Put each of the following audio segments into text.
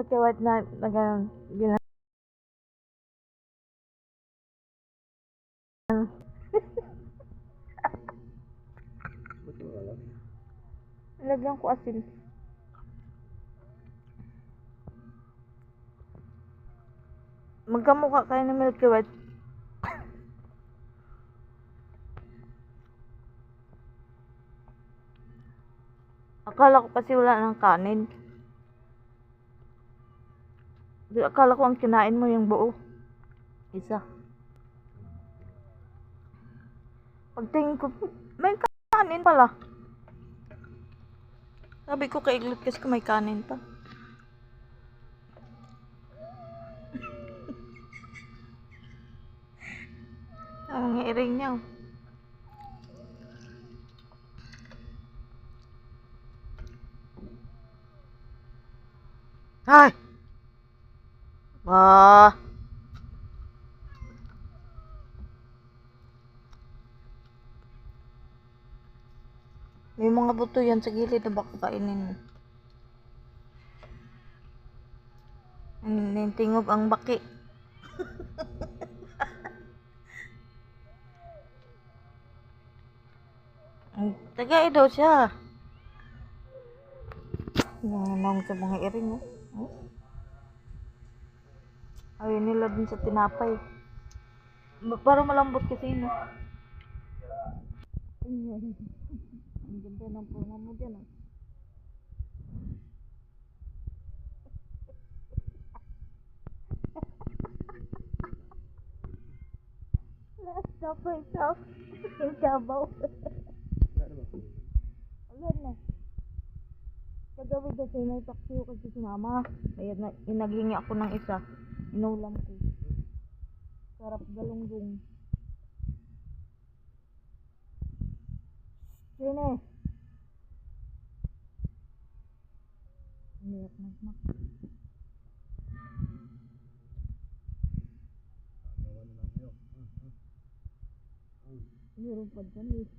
Milky White na gina lagyan ko asin. Magkamukha kayo ng Milky White. Akala ko kasi wala ng kanin. Akala ko ang kinain mo yung buo. Isa. Pagtingin ko, may kanin pala. Sabi ko kay Iglot kasi may kanin pa. Ang iring niya. Ay! Wah! May mga buto yan sa gilid na baka kainin mo. Nintingog ang baki. Tagay daw siya. Nananong sa mga iring, oh. Ayaw nila dun sa tinapay. Parang malambot kasi yun, oh. Ang ganda ng punga mo dyan, oh. Stop myself. Yung sabaw. Alam na. Kagabi kasi may taksiyo kasi si mama. Kaya naghingi ako ng isa. Inulam ko. Sarap galunggong. Sine. Umiyak magmak. Meron pa dyan, eh.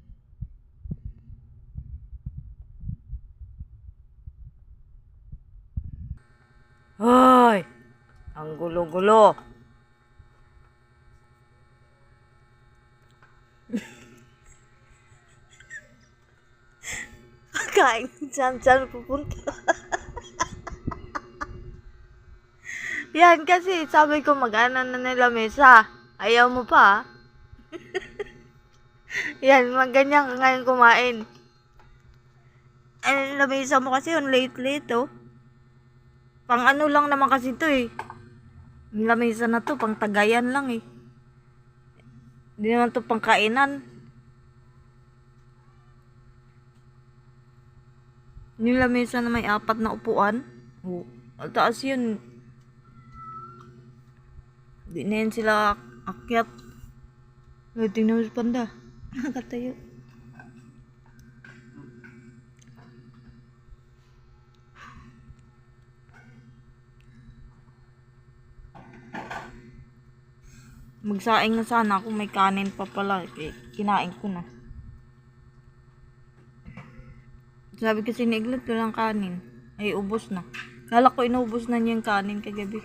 Hoy! Ang gulo-gulo. Kain dyan pupunta. Yan kasi sabi ko mag-ana na nila mesa. Ayaw mo pa. Yan, ganyan ka ngayon kumain. Eh, lamesa mo kasi yun late, oh. Pang ano lang naman kasi to, eh. Yung lamesa na to, pang tagayan lang, eh. Hindi naman to pang kainan. Yung lamesa na may 4 na upuan. Oh, ang taas yun. Di na yan sila akyat. Tingnan mo sa panda. Nakatayo. Magsaing na sana kung may kanin pa pala. Kinain ko na. Sabi kasi ni Iglot walang kanin. Ay, ubos na. Kala ko inubos na niya yung kanin kagabi.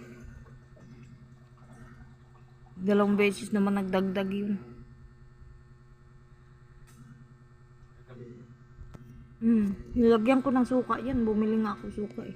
2 beses naman nagdagdag yun. Nilagyan ko ng suka yan. Bumili nga ako suka, eh.